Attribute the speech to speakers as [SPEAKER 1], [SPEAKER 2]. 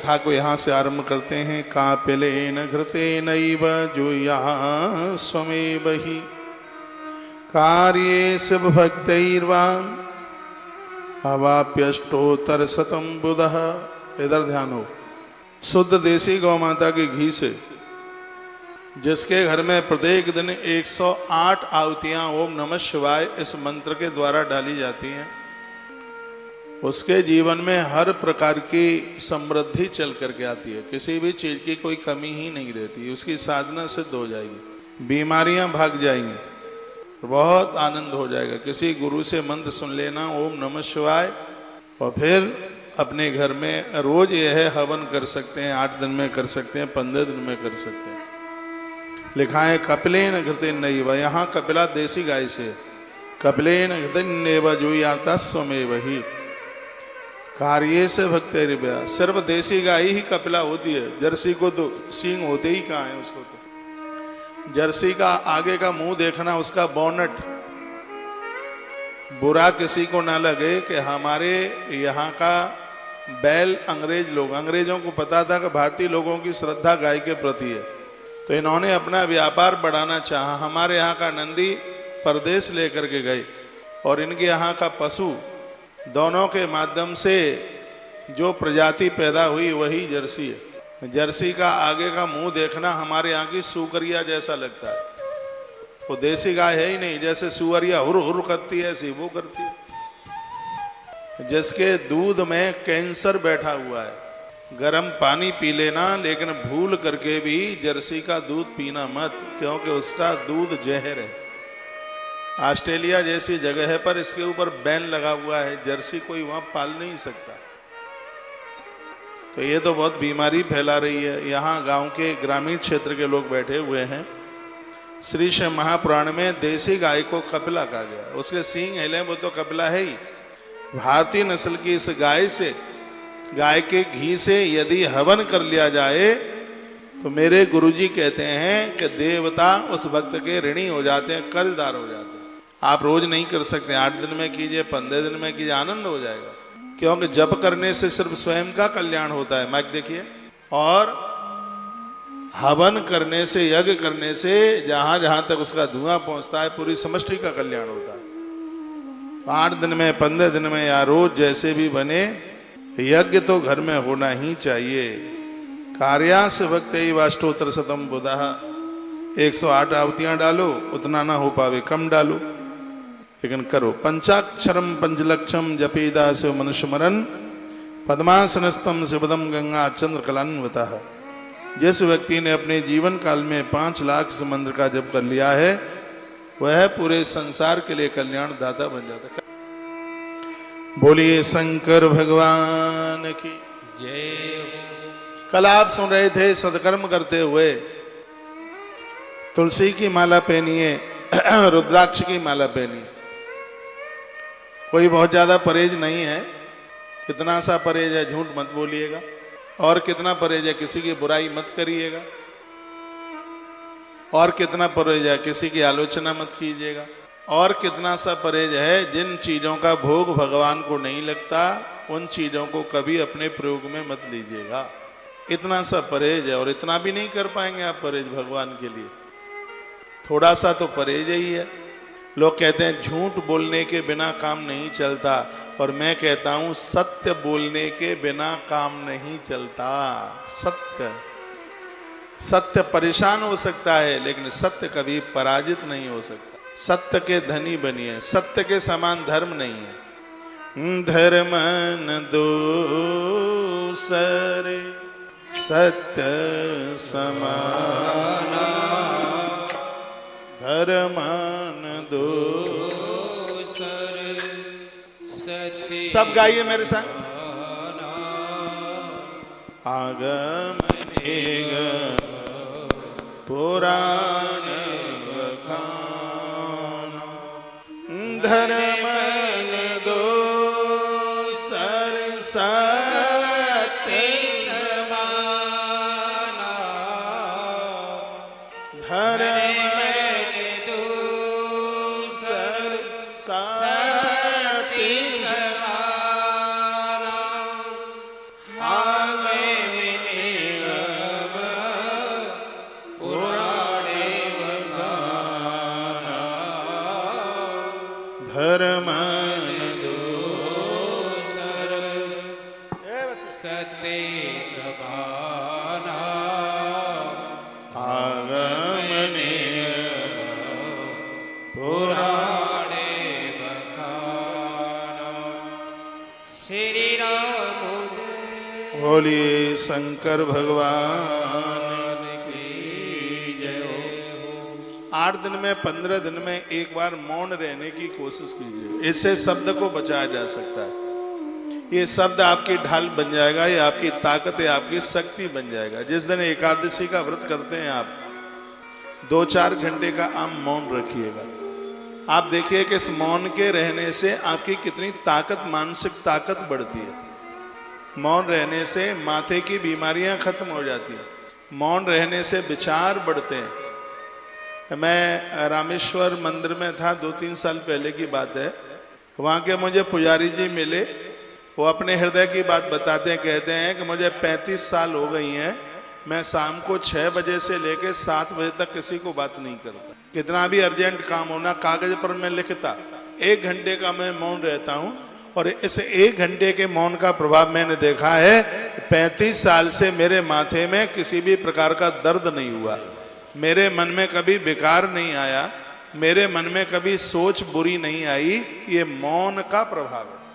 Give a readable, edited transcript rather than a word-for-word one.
[SPEAKER 1] कथा को यहाँ से आरंभ करते हैं। कापिलेन घृतेनैव जूयाः स्वमेव हि कार्येषु भक्तैर्वा अवाप्यष्टोत्तरशतं बुधः। इधर ध्यान हो। शुद्ध देसी गौ माता के घी से जिसके घर में प्रत्येक दिन 108 आहुतियां ओम नमः शिवाय इस मंत्र के द्वारा डाली जाती हैं, उसके जीवन में हर प्रकार की समृद्धि चल करके आती है। किसी भी चीज की कोई कमी ही नहीं रहती। उसकी साधना सिद्ध हो जाएगी, बीमारियां भाग जाएंगी, बहुत आनंद हो जाएगा। किसी गुरु से मंत्र सुन लेना ओम नमः शिवाय, और फिर अपने घर में रोज यह हवन कर सकते हैं। 8 दिन में कर सकते हैं, 15 दिन में कर सकते हैं। लिखा है कपिलेन घृतेनैव। यहाँ कपिला देसी गाय से, कपिलेन घृतेनैव जूयाः स्वमेव हि कार्येषु भक्तैर्वा। सिर्फ देसी गाय ही कपिला होती है। जर्सी को तो सींग होते ही कहाँ है उसको। तो जर्सी का आगे का मुंह देखना, उसका बोनट, बुरा किसी को ना लगे कि हमारे यहाँ का बैल अंग्रेजों को पता था कि भारतीय लोगों की श्रद्धा गाय के प्रति है, तो इन्होंने अपना व्यापार बढ़ाना चाहा। हमारे यहाँ का नंदी परदेश लेकर के गए और इनके यहाँ का पशु, दोनों के माध्यम से जो प्रजाति पैदा हुई वही जर्सी है। जर्सी का आगे का मुंह देखना हमारे यहाँ की सुकरिया जैसा लगता है। वो देसी गाय है ही नहीं। जैसे सुअरिया हुर हुर करती है ऐसी वो करती है। जिसके दूध में कैंसर बैठा हुआ है, गर्म पानी पी लेना, लेकिन भूल करके भी जर्सी का दूध पीना मत, क्योंकि उसका दूध जहर है। ऑस्ट्रेलिया जैसी जगह है पर इसके ऊपर बैन लगा हुआ है, जर्सी कोई वहां पाल नहीं सकता। तो ये तो बहुत बीमारी फैला रही है। यहाँ गांव के ग्रामीण क्षेत्र के लोग बैठे हुए हैं। श्री शिव महापुराण में देसी गाय को कपिला कहा गया। उसके सींग हिले, वो तो कपिला है ही। भारतीय नस्ल की इस गाय से, गाय के घी से यदि हवन कर लिया जाए तो मेरे गुरुजी कहते हैं कि देवता उस भक्त के ऋणी हो जाते हैं, कर्जदार हो जाते हैं। आप रोज नहीं कर सकते, 8 दिन में कीजिए, 15 दिन में कीजिए, आनंद हो जाएगा। क्योंकि जप करने से सिर्फ स्वयं का कल्याण होता है, माइक देखिए, और हवन करने से, यज्ञ करने से जहां जहां तक उसका धुआं पहुंचता है पूरी समष्टि का कल्याण होता है। 8 दिन में, 15 दिन में या रोज जैसे भी बने, यज्ञ तो घर में होना ही चाहिए। कार्यासु भक्तैव अष्टोत्तरशतं बुधः। 108 आहुतियां डालो, उतना ना हो पावे कम डालो, लेकिन करो। पंचाक्षरम पंचलक्षम जपेदा शिव मनुष्यमरन पद्मासनस्थम शिवदम गंगा चंद्र कलान्वितः। जिस व्यक्ति ने अपने जीवन काल में 5 लाख इस मंत्र का जप कर लिया है, वह पूरे संसार के लिए कल्याण दाता बन जाता है। बोलिए शंकर भगवान की जय। कल आप सुन रहे थे सत्कर्म करते हुए तुलसी की माला पहनिए, रुद्राक्ष की माला पहनिए। कोई बहुत ज्यादा परहेज नहीं है। कितना सा परहेज है, झूठ मत बोलिएगा। और कितना परहेज है, किसी की बुराई मत करिएगा। और कितना परहेज है, किसी की आलोचना मत कीजिएगा। और कितना सा परहेज है, जिन चीजों का भोग भगवान को नहीं लगता उन चीजों को कभी अपने प्रयोग में मत लीजिएगा। इतना सा परहेज है। और इतना भी नहीं कर पाएंगे आप परहेज भगवान के लिए, थोड़ा सा तो परहेज ही है। लोग कहते हैं झूठ बोलने के बिना काम नहीं चलता, और मैं कहता हूं सत्य बोलने के बिना काम नहीं चलता। सत्य परेशान हो सकता है, लेकिन सत्य कभी पराजित नहीं हो सकता। सत्य के धनी बनिए, सत्य के समान धर्म नहीं है। धर्म न दूसरे सत्य समाना, धर्म न दूसरे सत्य। सब गाइए मेरे साथ। आगम निगम पुराण बखान, धर्म न दूसरे सत्य समाना, धर्म
[SPEAKER 2] आगे सभाना
[SPEAKER 1] आगमने पुराणे
[SPEAKER 2] बखाना। श्री राम
[SPEAKER 1] बोलिए शंकर भगवान
[SPEAKER 2] की जय हो।
[SPEAKER 1] 8 दिन में 15 दिन में एक बार मौन रहने की कोशिश कीजिए, इससे शब्द को बचाया जा सकता है। ये शब्द आपकी ढाल बन जाएगा, ये आपकी ताकत है, आपकी शक्ति बन जाएगा। जिस दिन एकादशी का व्रत करते हैं आप 2-4 घंटे का आप मौन रखिएगा। आप देखिए कि इस मौन के रहने से आपकी कितनी ताकत, मानसिक ताकत बढ़ती है। मौन रहने से माथे की बीमारियां खत्म हो जाती हैं, मौन रहने से विचार बढ़ते हैं। मैं रामेश्वर मंदिर में था, 2-3 साल पहले की बात है। वहाँ के मुझे पुजारी जी मिले, वो अपने हृदय की बात बताते हैं, कहते हैं कि मुझे 35 साल हो गई हैं, मैं शाम को 6 बजे से लेकर 7 बजे तक किसी को बात नहीं करता। कितना भी अर्जेंट काम होना कागज पर मैं लिखता, 1 घंटे का मैं मौन रहता हूँ। और इस 1 घंटे के मौन का प्रभाव मैंने देखा है, 35 साल से मेरे माथे में किसी भी प्रकार का दर्द नहीं हुआ, मेरे मन में कभी विकार नहीं आया, मेरे मन में कभी सोच बुरी नहीं आई। ये मौन का प्रभाव है।